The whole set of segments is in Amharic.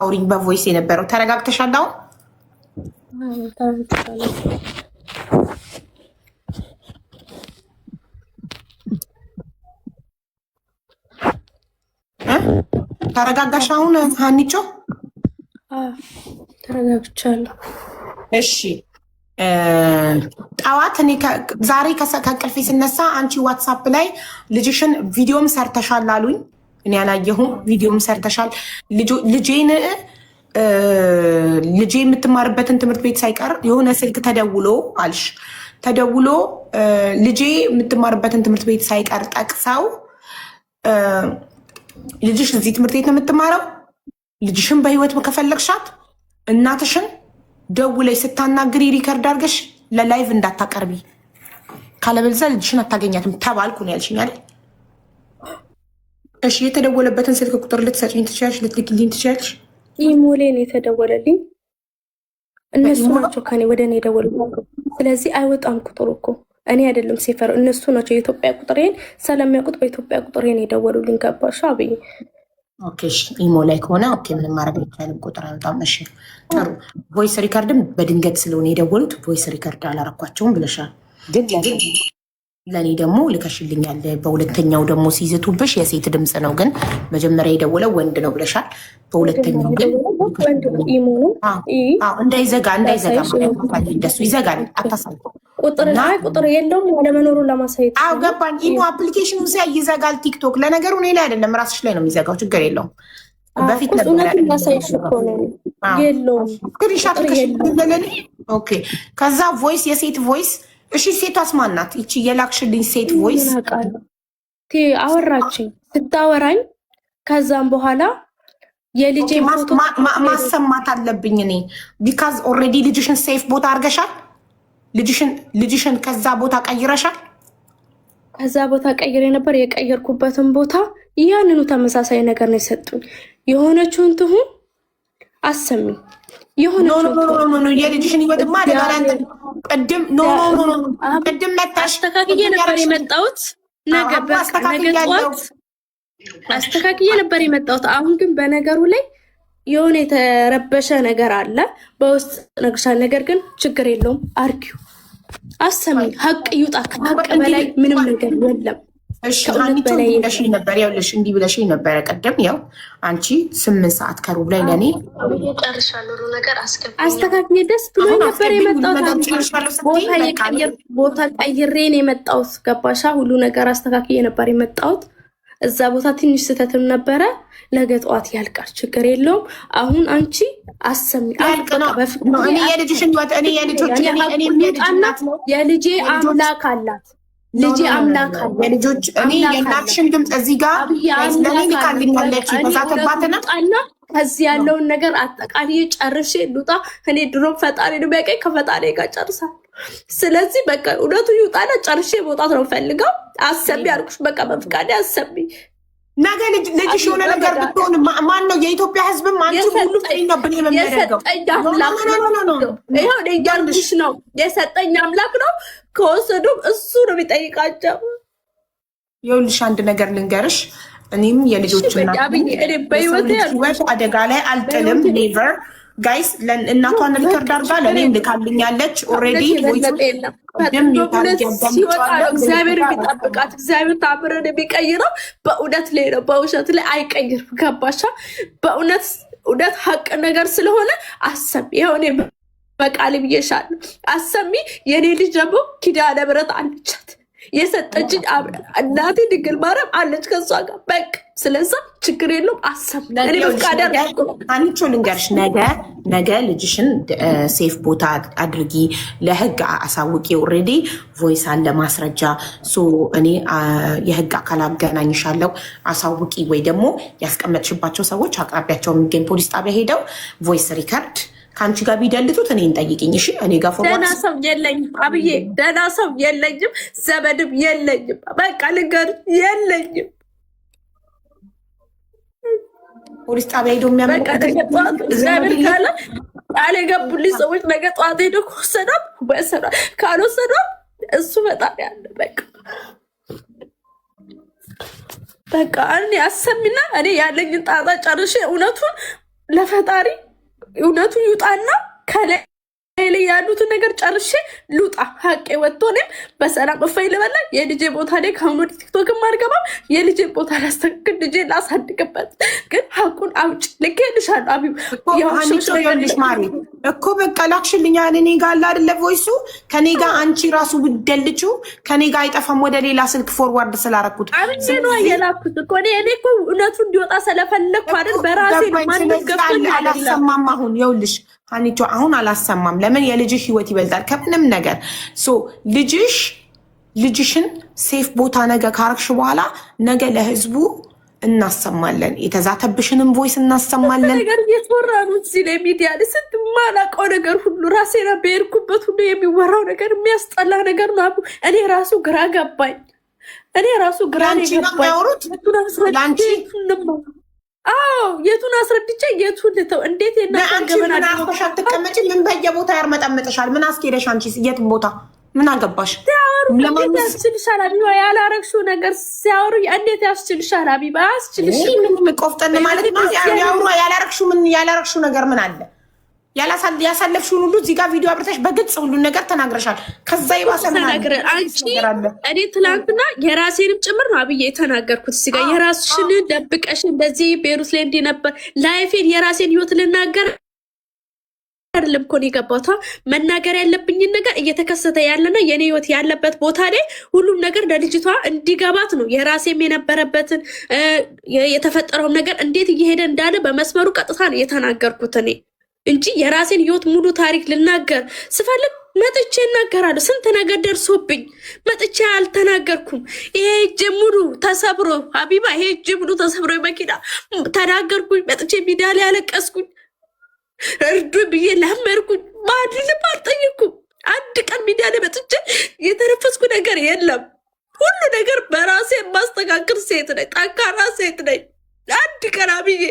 አውሪኝ በቮይስ የነበረው ተረጋግተሻል አሁን? ተረጋጋሽ አሁን ሀኒቾ? ተረጋግቻለሁ። እሺ ጠዋት እኔ ዛሬ ከእንቅልፌ ስነሳ አንቺ ዋትሳፕ ላይ ልጅሽን ቪዲዮም ሰርተሻል አሉኝ። እኔ አላየሁም። ቪዲዮም ሰርተሻል ልጄ የምትማርበትን ትምህርት ቤት ሳይቀር የሆነ ስልክ ተደውሎ አልሽ። ተደውሎ ልጄ የምትማርበትን ትምህርት ቤት ሳይቀር ጠቅሰው ልጅሽ እዚህ ትምህርት ቤት ነው የምትማረው፣ ልጅሽን በህይወት ከፈለግሻት እናትሽን ደውለሽ ስታናግሪ ሪከርድ አድርገሽ ለላይቭ እንዳታቀርቢ፣ ካለበለዚያ ልጅሽን አታገኛትም ተባልኩ ነው ያልሽኝ አይደል? እሺ የተደወለበትን ስልክ ቁጥር ልትሰጪኝ ትችያለሽ? ልትልኪልኝ ትችያለሽ? ኢሞሌን የተደወለልኝ እነሱ ናቸው ከኔ ወደ እኔ የደወሉ። ስለዚህ አይወጣም ቁጥሩ እኮ እኔ አይደለም ሴፈር፣ እነሱ ናቸው የኢትዮጵያ ቁጥሬን ስለሚያውቁት በኢትዮጵያ ቁጥሬን የደወሉልኝ። ገባሽ አብይ? ኦኬ ኢሞ ላይ ከሆነ ኦኬ፣ ምንም ማድረግ አይቻልም። ቁጥር አይወጣም። እሺ ጥሩ። ቮይስ ሪከርድም በድንገት ስለሆነ የደወሉት ቮይስ ሪከርድ አላረኳቸውም ብለሻል። ግን ለእኔ ደግሞ ልከሽልኛል። በሁለተኛው ደግሞ ሲይዝቱብሽ የሴት ድምፅ ነው፣ ግን መጀመሪያ የደወለው ወንድ ነው ብለሻል። በሁለተኛው ግን እንዳይዘጋ እንደሱ ይዘጋል። አታሳይ ቁጥር የለውም አለመኖሩን ለማሳየት። አዎ ገባኝ። ኢሞ አፕሊኬሽኑ ሲያ ይዘጋል። ቲክቶክ ለነገሩ እኔ ላይ አይደለም ራስሽ ላይ ነው የሚዘጋው። ችግር የለውም። በፊት ኦኬ። ከዛ ቮይስ የሴት ቮይስ። እሺ ሴቷስ ማናት? ይቺ የላክሽልኝ ሴት ቮይስ አወራችኝ ስታወራኝ። ከዛም በኋላ የልጄ ማሰማት አለብኝ እኔ ቢካዝ ኦልሬዲ ልጅሽን ሴፍ ቦታ አድርገሻል። ልጅሽን ከዛ ቦታ ቀይረሻል። ከዛ ቦታ ቀይሬ ነበር። የቀየርኩበትን ቦታ ያንኑ ተመሳሳይ ነገር ነው የሰጡኝ። የሆነችውን ትሁን አሰሚ የልጅሽን ህይወትማ ቅድም መታሽ አስተካክዬ ነበር የመጣሁት። ነገ ጠዋት አስተካክዬ ነበር የመጣሁት። አሁን ግን በነገሩ ላይ የሆነ የተረበሸ ነገር አለ። በውስጥ ነግሻል። ነገር ግን ችግር የለውም። አርኪው አሰሚ ሀቅ ይውጣ። ከሀቅ በላይ ምንም ነገር የለም። ነበር ያውልሽ እንዲህ ብለሽኝ ነበረ ቀደም። ያው አንቺ 8 ሰዓት ከሩብ ላይ ለእኔ አስተካክዬ ደስ ብሎ ነበር የመጣሁት። ቦታ ቀይሬን የመጣሁት ገባሻ? ሁሉ ነገር አስተካክዬ ነበር የመጣሁት። እዛ ቦታ ትንሽ ስህተትም ነበረ። ነገ ጠዋት ያልቃል። ችግር የለውም። አሁን አንቺ አሰሚ የልጄ አምላክ አላት። ልጄ አምላክ አለ። የልጆች እኔ የእናትሽን ድምፅ እዚህ ጋር ለኔ ልካልኛለች። በዛተባትና ከዚህ ያለውን ነገር አጠቃላይ ጨርሼ ልውጣ። እኔ ድሮ ፈጣሪ ነው የሚያውቀኝ፣ ከፈጣሪ ጋር ጨርሳል። ስለዚህ በቃ እውነቱ ይውጣና ጨርሼ መውጣት ነው ፈልገው። አሰሚ አልኩሽ። በቃ በፍቃዴ አሰሚ። ነገ ልጅሽ የሆነ ነገር ብትሆን ማን ነው? የኢትዮጵያ ሕዝብም አንቺ ሁሉ ነብን የሚያደርገው እያልኩሽ ነው። የሰጠኝ አምላክ ነው። ከወሰዱም እሱ ነው የሚጠይቃቸው። ይኸውልሽ አንድ ነገር ልንገርሽ። እኔም የልጆች በህይወት አደጋ ላይ አልጥልም። ኔቨር ጋይስ። እናቷን ሪከርድ አድርጋ ለእኔም ልካልኛለች። ኦልሬዲ እግዚአብሔር የሚጠብቃት እግዚአብሔር ታምርን የሚቀይረው በእውነት ላይ ነው፣ በውሸት ላይ አይቀይርም። ገባሻ? በእውነት ሀቅ ነገር ስለሆነ አሰሚ። የሆነ በቃል ብዬሻለሁ። አሰሚ። የኔ ልጅ ደግሞ ኪዳነ ምሕረት አለቻት የሰጠችኝ እናቴ ድንግል ማርያም አለች ከሷ ጋር በቃ። ስለዛ ችግር የለውም። አሰብ አንቺ ልንገርሽ፣ ነገ ልጅሽን ሴፍ ቦታ አድርጊ፣ ለህግ አሳውቂ። ኦልሬዲ ቮይስ አለ ማስረጃ። እኔ የህግ አካል አገናኝሻለሁ፣ አሳውቂ። ወይ ደግሞ ያስቀመጥሽባቸው ሰዎች አቅራቢያቸው የሚገኝ ፖሊስ ጣቢያ ሄደው ቮይስ ሪከርድ ከአንቺ ጋር ቢደልቱት እኔ እንጠይቅኝ። እሺ እኔ ጋር ደህና ሰው የለኝም አብዬ፣ ደህና ሰው የለኝም፣ ዘመድም የለኝም። በቃ ልንገርሽ የለኝም። ፖሊስ ጣቢያ ሄዶ እግዚአብሔር ካለ ቃል የገቡልኝ ሰዎች ነገ ጠዋት ሄዶ ከወሰዷት በሰዷት፣ ካልወሰዷት እሱ በጣም ያለ በቃ እኔ አሰሚና እኔ ያለኝን ጣጣ ጨርሼ እውነቱን ለፈጣሪ እውነቱ ይውጣና ከላይ ላይ ያሉትን ነገር ጨርሼ ልውጣ። ሀቄ ወጥቶ እኔም በሰላም እፈይ ልበላ። የልጄ ቦታ ላይ ከአሁን ወደ ቲክቶክም አልገባም። የልጄ ቦታ ላስተካክል፣ ልጄ ላሳድግበት። ግን ሀቁን አውጭ ልኬልሻለሁ። አቢብ ያውልሽ ማሪ እኮ በቃ ላክሽልኛ። እኔ ጋር አለ አይደለ ቮይሱ ከኔ ጋር አንቺ ራሱ ብደልቹ ከኔ ጋር አይጠፋም። ወደ ሌላ ስልክ ፎርዋርድ ስላረኩት ነው የላኩት እኮ እኔ እኮ እውነቱ እንዲወጣ ስለፈለግኩ አይደል በራሴ ማንም ገብቶኝ አላሰማም። አሁን ይኸውልሽ ሀኒቾ አሁን አላሰማም። ለምን የልጅሽ ህይወት ይበልጣል ከምንም ነገር። ልጅሽን ሴፍ ቦታ ነገ ካረግሽ በኋላ ነገ ለህዝቡ እናሰማለን። የተዛተብሽንም ቮይስ እናሰማለን። ነገር እየተወራ ነው እዚህ ላይ ሚዲያ ላይ ስንት ማላውቀው ነገር ሁሉ ራሴና በሄድኩበት ሁሉ የሚወራው ነገር የሚያስጠላ ነገር ነው። እኔ ራሱ ግራ ገባኝ። ለአንቺ የቱን አስረድቼ የቱን ልተው? እንዴት የናገበናሽ አትቀመጪ? ምን በየቦታ ያርመጠምጥሻል? ምን አስኬደሽ? አንቺ የት ቦታ ምን አገባሽ? እንዴት ያስችልሻል? አቢባ ያላረግሽው ነገር ሲያወሩ እንዴት ያስችልሻል? አቢባ ያስችልሽ ምን ቆፍጠን ማለት ነው? ያላረግሽው ነገር ምን አለ? ያሳለፍሽውን ሁሉ እዚህ ጋር ቪዲዮ አብርተሽ በግልጽ ሁሉን ነገር ተናግረሻል። ከዛ ይባሰ እኔ ትላንትና የራሴንም ጭምር ነው አብዬ የተናገርኩት። እዚህ ጋር የራስሽን ደብቀሽ እንደዚህ ቤሩት ላይ እንዲህ ነበር ላይፌን የራሴን ህይወት ልናገር አይደለም እኮ ነው የገባሁት። መናገር ያለብኝን ነገር እየተከሰተ ያለና የኔ ህይወት ያለበት ቦታ ላይ ሁሉም ነገር ለልጅቷ እንዲገባት ነው። የራሴም የነበረበትን የተፈጠረውን ነገር እንዴት እየሄደ እንዳለ በመስመሩ ቀጥታ ነው የተናገርኩት እኔ እንጂ የራሴን ህይወት ሙሉ ታሪክ ልናገር ስፈልግ መጥቼ እናገራለሁ። ስንት ነገር ደርሶብኝ መጥቼ አልተናገርኩም። ይሄ እጄ ሙሉ ተሰብሮ ሀቢባ ይሄ እጄ ሙሉ ተሰብሮ መኪና ተናገርኩኝ። መጥቼ ሚዲያ ላይ ያለቀስኩኝ እርዱ ብዬ ለመርኩኝ። ማንንም አልጠየኩም። አንድ ቀን ሚዲያ ላይ መጥቼ የተነፈስኩ ነገር የለም። ሁሉ ነገር በራሴ የማስተካከል ሴት ነኝ። ጠንካራ ሴት ነኝ። አንድ ቀን አብዬ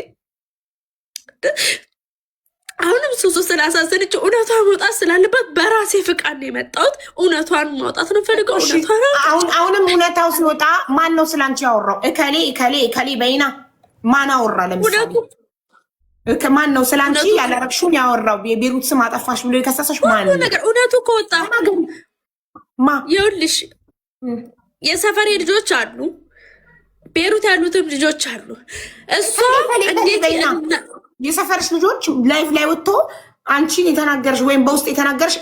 አሁንም ሱሱ ስላሳዘነች እውነቷን መውጣት ስላለበት በራሴ ፍቃድ ነው የመጣሁት። እውነቷን ማውጣት ነው ፈልገው። አሁንም እውነታው ሲወጣ ማን ነው ስላንቺ ያወራው? እከሌ በይና ማን አወራ? ለምሳሌ ማን ነው ስላንቺ ያላረግሽውን ያወራው? የቤሩት ስም አጠፋሽ ብሎ የከሰሰሽ ማን ነው? ነገር እውነቱ ከወጣ ይኸውልሽ የሰፈሬ ልጆች አሉ፣ ቤሩት ያሉትም ልጆች አሉ። እሷ እንዴት የሰፈርሽ ልጆች ላይቭ ላይ ወጥቶ አንቺን የተናገርሽ ወይም በውስጥ የተናገርሽ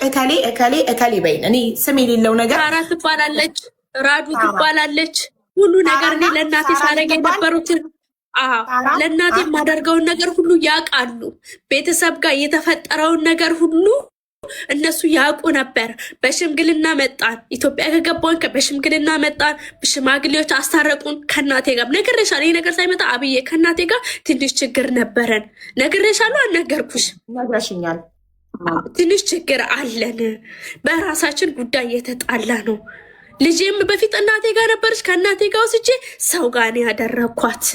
እከሌ በይን። እኔ ስም የሌለው ነገር ሳራ ትባላለች፣ ራዱ ትባላለች። ሁሉ ነገር እኔ ለእናቴ ሳረግ የነበሩትን ለእናቴ የማደርገውን ነገር ሁሉ ያውቃሉ። ቤተሰብ ጋር የተፈጠረውን ነገር ሁሉ እነሱ ያውቁ ነበር። በሽምግልና መጣን። ኢትዮጵያ ከገባን በሽምግልና መጣን። ሽማግሌዎች አስታረቁን ከእናቴ ጋር። ነግሬሻለሁ። ይሄ ነገር ሳይመጣ አብዬ ከእናቴ ጋር ትንሽ ችግር ነበረን። ነግሬሻለሁ። አልነገርኩሽ? ነግረሽኛል። ትንሽ ችግር አለን። በራሳችን ጉዳይ የተጣላ ነው። ልጄም በፊት እናቴ ጋር ነበረች። ከእናቴ ጋር ወስጄ ሰው ጋር ነው ያደረኳት።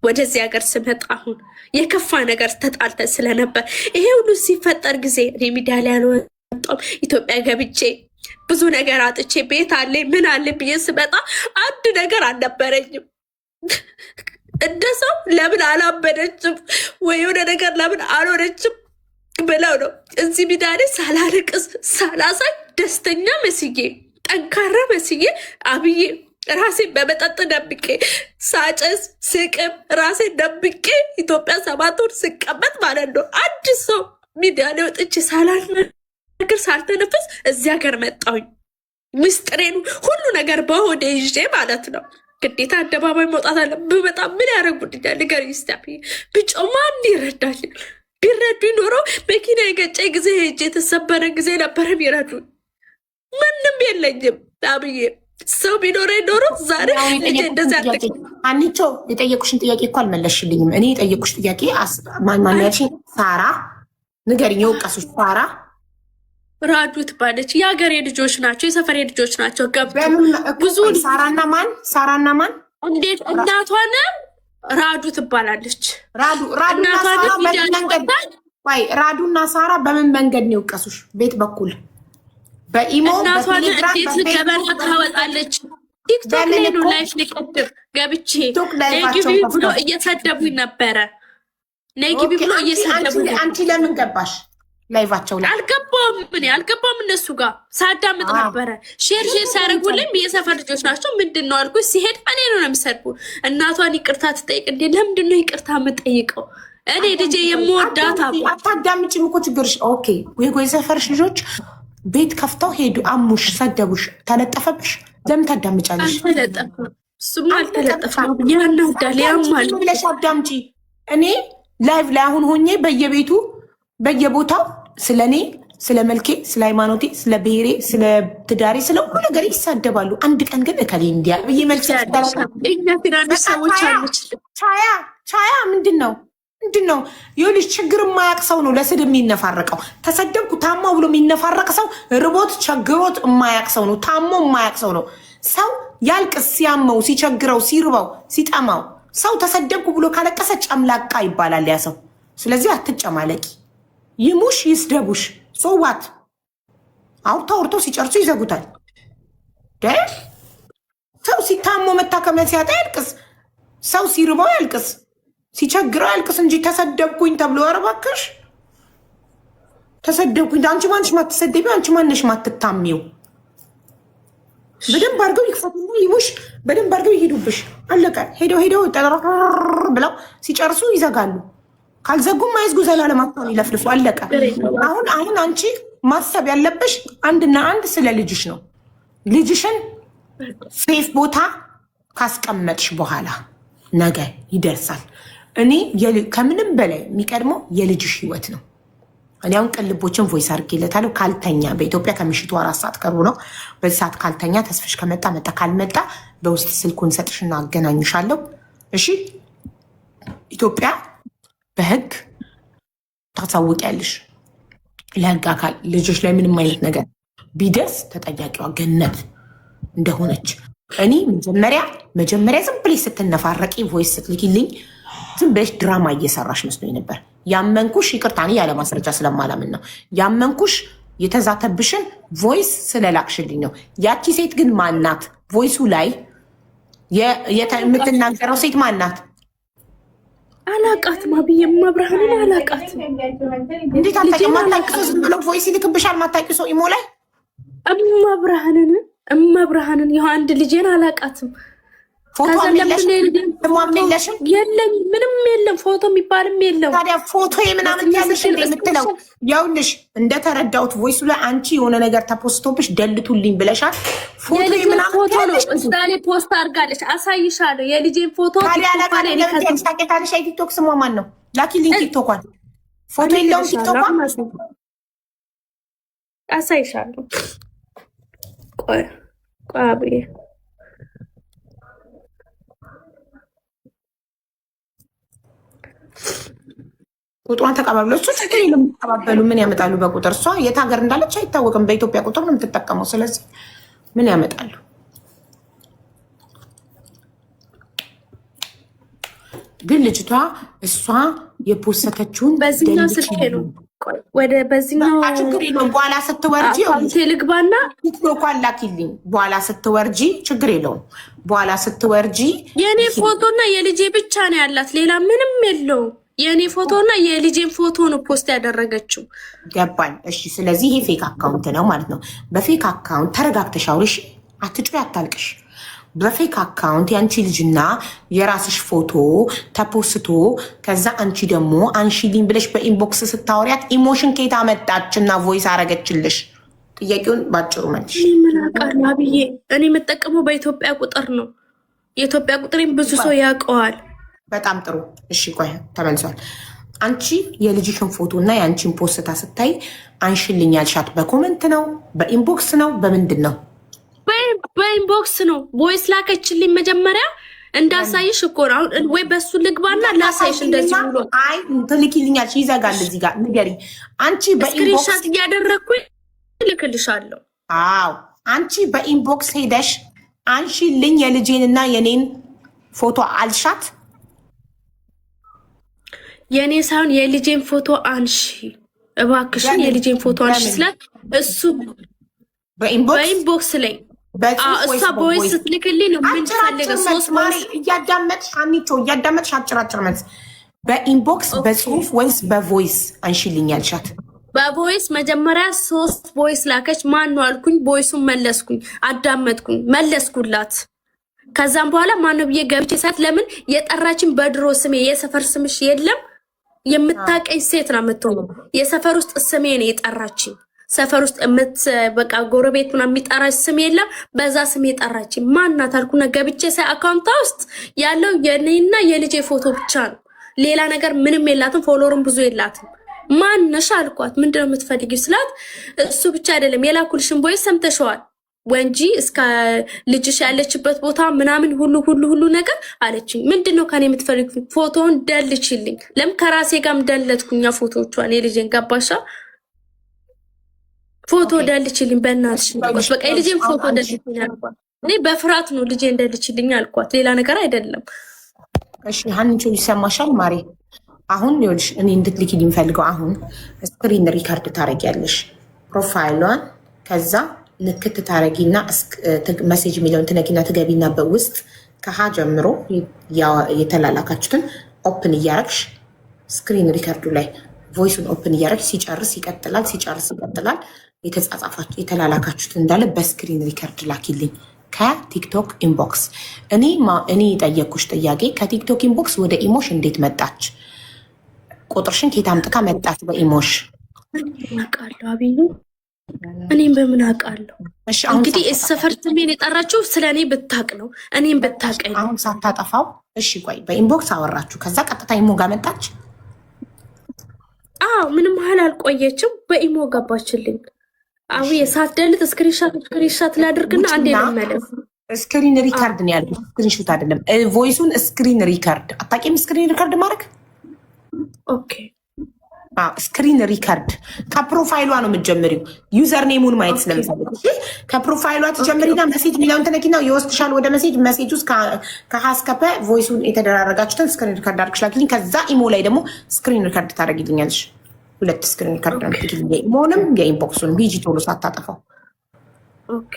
ወደዚህ ሀገር ስመጣ አሁን የከፋ ነገር ተጣልተን ስለነበር ይሄ ሁሉ ሲፈጠር ጊዜ እኔ ሚዲያ ላይ አልወጣም። ኢትዮጵያ ገብቼ ብዙ ነገር አጥቼ ቤት አለኝ ምን አለ ብዬ ስመጣ አንድ ነገር አልነበረኝም። እንደ ሰው ለምን አላበደችም ወይ የሆነ ነገር ለምን አልሆነችም ብለው ነው እዚህ ሚዲያ ላይ ሳላለቅስ ሳላሳይ ደስተኛ መስዬ ጠንካራ መስዬ አብዬ ራሴን በመጠጥ ደብቄ ሳጨስ ስቅም ራሴን ደብቄ ኢትዮጵያ 7 ወር ስቀመጥ ማለት ነው። አንድ ሰው ሚዲያ ላይ ወጥቼ ሳላልነግር ሳልተነፈስ እዚህ ሀገር መጣሁኝ። ምስጢሬን ሁሉ ነገር በሆዴ ይዤ ማለት ነው። ግዴታ አደባባይ መውጣት አለ። በጣም ምን ያደረጉልኛል? ንገሪኝ እስኪ አብዬ። ብጮህ ማን ይረዳኛል? ቢረዱ ኖሮ መኪና የገጨኝ ጊዜ ሄጄ የተሰበረ ጊዜ ነበረ ቢረዱኝ። ምንም የለኝም አብዬ። ሰው ቢኖረኝ ኖሮ ዛሬ እንደዚያ አንቺ የጠየቁሽን ጥያቄ እኮ አልመለስሽልኝም። እኔ የጠየቁሽ ጥያቄ ማንያልሽኝ? ሳራ ንገሪኝ። የወቀሱሽ ሳራ ራዱ ትባለች። የሀገሬ ልጆች ናቸው፣ የሰፈሬ ልጆች ናቸው። ብዙ ሳራና ማን እንዴት እናቷን ራዱ ትባላለች። ራዱና ሳራ በምን መንገድ ነው የወቀሱሽ? ቤት በኩል በኢሞ እናቷን እንዴት ገበና ታወጣለች? ቲክቶክ ላይ ነው ላይፍ ሊቀድም ገብቼ ለጊቢ ብሎ እየሰደቡኝ ነበረ። ነይ ግቢ ብሎ እየሰደቡ አንቺ ለምን ገባሽ ላይቫቸው ላይ? አልገባም እነሱ ጋር ሳዳምጥ ነበረ። ሼር ሲያደርጉልኝ የሰፈር ልጆች ናቸው ምንድን ነው አልኩኝ። ሲሄድ እኔ ነው የሚሰድቡ። እናቷን ይቅርታ ትጠይቅ እንዴ? ለምንድን ነው ይቅርታ የምጠይቀው? እኔ ልጄ የምወዳት አታዳምጪም እኮ ችግርሽ። ኦኬ ወይ ሰፈርሽ ልጆች ቤት ከፍተው ሄዱ፣ አሙሽ፣ ሰደቡሽ፣ ተለጠፈብሽ። ለምን ታዳምጫለሽ? እሱማ አልተለጠፈም። ያናዳል፣ ያማል ብለሽ አዳምጪ። እኔ ላይቭ ላይ አሁን ሆኜ በየቤቱ በየቦታው ስለ እኔ፣ ስለ መልኬ፣ ስለ ሃይማኖቴ፣ ስለ ብሔሬ፣ ስለ ትዳሬ፣ ስለ ሁሉ ነገር ይሳደባሉ። አንድ ቀን ግን እከሌ እንዲያ ብዬ መልክ ሰዎች አሉች። ቻያ ምንድን ነው ይኸውልሽ፣ ችግር የማያቅ ሰው ነው ለስድብ የሚነፋረቀው። ተሰደብኩ ታማው ብሎ የሚነፋረቅ ሰው ርቦት ቸግሮት የማያቅ ሰው ነው። ታሞ የማያቅ ሰው ነው። ሰው ያልቅስ ሲያመው፣ ሲቸግረው፣ ሲርበው፣ ሲጠማው ሰው ተሰደብኩ ብሎ ካለቀሰ ጨምላቃ ይባላል ያ ሰው። ስለዚህ አትጨማለቂ። ይሙሽ ይስደቡሽ፣ ሶዋት አውርተው ሲጨርሱ ይዘጉታል። ሰው ሲታሞ መታከሚያ ሲያጣ ያልቅስ፣ ሰው ሲርበው ያልቅስ፣ ሲቸግረው ያልቅስ እንጂ ተሰደብኩኝ ተብሎ ኧረ እባክሽ ተሰደብኩኝ። አንቺ ማንሽ ማትሰደቢው? አንቺ ማንሽ ማትታሚው? በደንብ አድርገው ይክፈቱና ይሙሽ፣ በደንብ አድርገው ይሄዱብሽ። አለቀ። ሄደው ብለው ሲጨርሱ ይዘጋሉ። ካልዘጉም አይዝጉ፣ ዘላለማቸውን ይለፍልፉ። አለቀ። አሁን አንቺ ማሰብ ያለብሽ አንድና አንድ ስለ ልጅሽ ነው። ልጅሽን ሴፍ ቦታ ካስቀመጥሽ በኋላ ነገ ይደርሳል። እኔ ከምንም በላይ የሚቀድመው የልጅሽ ህይወት ነው። እኔ አሁን ቅልቦችን ቮይስ አድርጌለታለሁ። ካልተኛ በኢትዮጵያ ከምሽቱ 4 ሰዓት ቀርቦ ነው። በዚህ ሰዓት ካልተኛ ተስፍሽ ከመጣ መጣ፣ ካልመጣ በውስጥ ስልኩን ሰጥሽና አገናኝሻለሁ። እሺ ኢትዮጵያ በህግ ታሳውቂያለሽ ለህግ አካል። ልጆች ላይ ምንም አይነት ነገር ቢደርስ ተጠያቂዋ ገነት እንደሆነች እኔ መጀመሪያ ዝም ብለሽ ስትነፋረቂ ቮይስ ስትልኪልኝ ዝም ብለሽ ድራማ እየሰራሽ መስሎኝ ነበር። ያመንኩሽ ይቅርታ፣ እኔ ያለ ማስረጃ ስለማላምን ነው ያመንኩሽ። የተዛተብሽን ቮይስ ስለላክሽልኝ ነው። ያቺ ሴት ግን ማናት? ቮይሱ ላይ የምትናገረው ሴት ማናት? አላቃትም። አብዬ መብርሃንን አላቃትም። እንዴት አታውቂው? ዝም ብሎ ቮይስ ይልክብሻል። ማታውቂው ሰው ኢሞ ላይ እመብርሃንን ይኸው አንድ ልጄን አላቃትም። ፎቶ የለሽም? የለም፣ ምንም የለም። ፎቶ የሚባልም የለም። ታዲያ ፎቶ ምናምን ያለሽ የምትለው ያውልሽ፣ እንደተረዳሁት ቮይሱ ላይ አንቺ የሆነ ነገር ተፖስቶብሽ ደልቱልኝ ብለሻል። ፎቶ ነው እስዳሌ ፖስት አድርጋለች። አሳይሻለሁ የልጄን ፎቶ። ታውቂያለሽ? የቲክቶክ ስሟ ማን ነው? ላኪልኝ ቲክቶኳን። ፎቶ የለውም ቲክቶኳን። አሳይሻለሁ። ቆይ አብዬ ቁጥሯን ተቀባብሎ እሱ ችግር የለም። ተቀባበሉ ምን ያመጣሉ? በቁጥር እሷ የት ሀገር እንዳለች አይታወቅም። በኢትዮጵያ ቁጥር ነው የምትጠቀመው። ስለዚህ ምን ያመጣሉ? ግን ልጅቷ እሷ የፖሰተችውን በዚህኛው ስልኬ ነው በዚህኛው ችግር የለውም። በኋላ ስትወርጂ ልግባና ቲክቶኳን ላኪልኝ። በኋላ ስትወርጂ ችግር የለውም። በኋላ ስትወርጂ የእኔ ፎቶና የልጄ ብቻ ነው ያላት፣ ሌላ ምንም የለውም። የእኔ ፎቶና የልጄን ፎቶ ነው ፖስት ያደረገችው። ገባኝ። እሺ፣ ስለዚህ ይሄ ፌክ አካውንት ነው ማለት ነው። በፌክ አካውንት ተረጋግተሽ አውሪሽ፣ አትጩ፣ አታልቅሽ። በፌክ አካውንት የአንቺ ልጅና የራስሽ ፎቶ ተፖስቶ ከዛ አንቺ ደግሞ አንሺልኝ ብለሽ በኢንቦክስ ስታወሪያት ኢሞሽን ከየት አመጣችና ቮይስ አረገችልሽ? ጥያቄውን ባጭሩ መልሽ። ምናቃል አብዬ፣ እኔ የምጠቀመው በኢትዮጵያ ቁጥር ነው። የኢትዮጵያ ቁጥሬን ብዙ ሰው ያውቀዋል። በጣም ጥሩ። እሺ ቆይ ተመልሷል። አንቺ የልጅሽን ፎቶ እና የአንቺን ፖስታ ስታይ አንሺልኝ ያልሻት በኮመንት ነው? በኢንቦክስ ነው? በምንድን ነው? በኢንቦክስ ነው። ቮይስ ላከችልኝ መጀመሪያ እንዳሳይሽ እኮ ነው። አሁን ወይ በሱ ልግባና ላሳይሽ። እንደዚህ ብሎ አይ ትልኪልኛለሽ፣ ይዘጋል። እዚህ ጋር ንገሪኝ። አንቺ በኢንቦክስ ስክሪንሻት እያደረግኩኝ ልክልሻለሁ። አዎ አንቺ በኢንቦክስ ሄደሽ አንሺልኝ የልጄንና የኔን ፎቶ አልሻት? የኔ ሳይሆን የልጄን ፎቶ አንሺ እባክሽን፣ የልጄን ፎቶ አንሺ ስላት እሱ በኢንቦክስ ላይ እሷ ቦይስ ስትልክልኝ ነው። ምን ፈልገ 3 እያዳመጥሽ አኒቾ እያዳመጥሽ አጭራጭር መልስ በኢንቦክስ በጽሁፍ ወይስ በቮይስ አንሺልኝ ያልሻት? በቮይስ መጀመሪያ 3 ቮይስ ላከች። ማን ነው አልኩኝ። ቮይሱን መለስኩኝ፣ አዳመጥኩኝ፣ መለስኩላት። ከዛም በኋላ ማን ነው ብዬ ገብቼ ሳት ለምን የጠራችን በድሮ ስሜ የሰፈር ስምሽ የለም የምታቀኝ ሴት ነው የምትሆነው። የሰፈር ውስጥ ስሜ ነው የጠራችኝ። ሰፈር ውስጥ በቃ ጎረቤት ምናምን የሚጠራች ስም የለም። በዛ ስሜ የጠራችኝ ማናት አልኩና ገብቼ ሳይ አካውንቷ ውስጥ ያለው የኔና የልጄ ፎቶ ብቻ ነው። ሌላ ነገር ምንም የላትም። ፎሎወርም ብዙ የላትም። ማነሽ አልኳት። ምንድነው የምትፈልጊው ስላት እሱ ብቻ አይደለም የላኩልሽን ቦይ ሰምተሽዋል ወንጂ እስከ ልጅሽ ያለችበት ቦታ ምናምን ሁሉ ነገር አለችኝ። ምንድነው ከኔ የምትፈልጊው? ፎቶውን ደልችልኝ። ለምን ከራሴ ጋርም ደለትኩኛ ፎቶዎቿን የልጄን ገባሻ? ፎቶ ደልችልኝ በእናትሽ አልኳት። በቃ የልጄን ፎቶ ደልችልኝ አልኳት። እኔ በፍርሃት ነው ልጄ እንደልችልኝ አልኳት፣ ሌላ ነገር አይደለም። እሺ ሀንቾ ይሰማሻል ማሬ? አሁን ይኸውልሽ እኔ እንድትልኪልኝ የምፈልገው አሁን ስክሪን ሪከርድ ታረጊያለሽ ፕሮፋይሏን። ከዛ ንክት ታረጊና መሴጅ የሚለውን ትነኪና ትገቢና በውስጥ ከሀ ጀምሮ የተላላካችሁትን ኦፕን እያረግሽ ስክሪን ሪከርዱ ላይ ቮይሱን ኦፕን እያረግሽ ሲጨርስ ይቀጥላል፣ ሲጨርስ ይቀጥላል። የተጻጻፋችሁ የተላላካችሁትን እንዳለ በስክሪን ሪከርድ ላኪልኝ ከቲክቶክ ኢንቦክስ። እኔ የጠየኩሽ ጥያቄ ከቲክቶክ ኢንቦክስ ወደ ኢሞሽ እንዴት መጣች? ቁጥርሽን ኬት አምጥታ መጣች በኢሞሽ? አውቃለሁ አብዩ፣ እኔም በምን አውቃለሁ? እንግዲህ ሰፈር ስሜን የጠራችው ስለ እኔ ብታቅ ነው፣ እኔም ብታቀኝ። አሁን ሳታጠፋው እሺ፣ ቆይ በኢንቦክስ አወራችሁ፣ ከዛ ቀጥታ ኢሞ ጋር መጣች? አዎ፣ ምንም ያህል አልቆየችም፣ በኢሞ ገባችልኝ። አዎ የሳትደልት ስክሪንሻት ላድርግና አንዴ ልመለስ። ስክሪን ሪካርድ ነው ያልኩት፣ ስክሪንሾት አይደለም። ቮይሱን ስክሪን ሪካርድ አታውቂም? ስክሪን ሪካርድ ማድረግ ኦኬ። ስክሪን ሪካርድ ከፕሮፋይሏ ነው የምትጀምሪው። ዩዘር ኔሙን ማየት ስለምፈልግ ከፕሮፋይሏ ትጀምሪና መሴጅ የሚለውን ትነኪና ይወስድሻል ወደ መሴጅ። መሴጅ ውስጥ ከሀስከፐ ቮይሱን የተደራረጋችሁትን ስክሪን ሪካርድ አድርግሽ ላኪልኝ። ከዛ ኢሞ ላይ ደግሞ ስክሪን ሪካርድ ታደርጊልኛለሽ። 2 ስክሪን ሪካርድ ነው የምትልኪልኝ፣ የኢሞንም የኢንቦክሱን። ቢጂ ቶሎ ሳታጠፋው ኦኬ።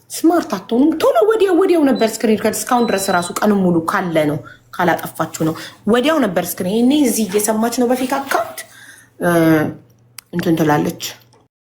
ስማርት አትሆኑም? ቶሎ ወዲያው ነበር ስክሪን ሪከርድ። እስካሁን ድረስ ራሱ ቀኑን ሙሉ ካለ ነው ካላጠፋችሁ ነው ወዲያው ነበር ስክሪን። እኔ እዚህ እየሰማች ነው በፌክ አካውንት እንትን ትላለች።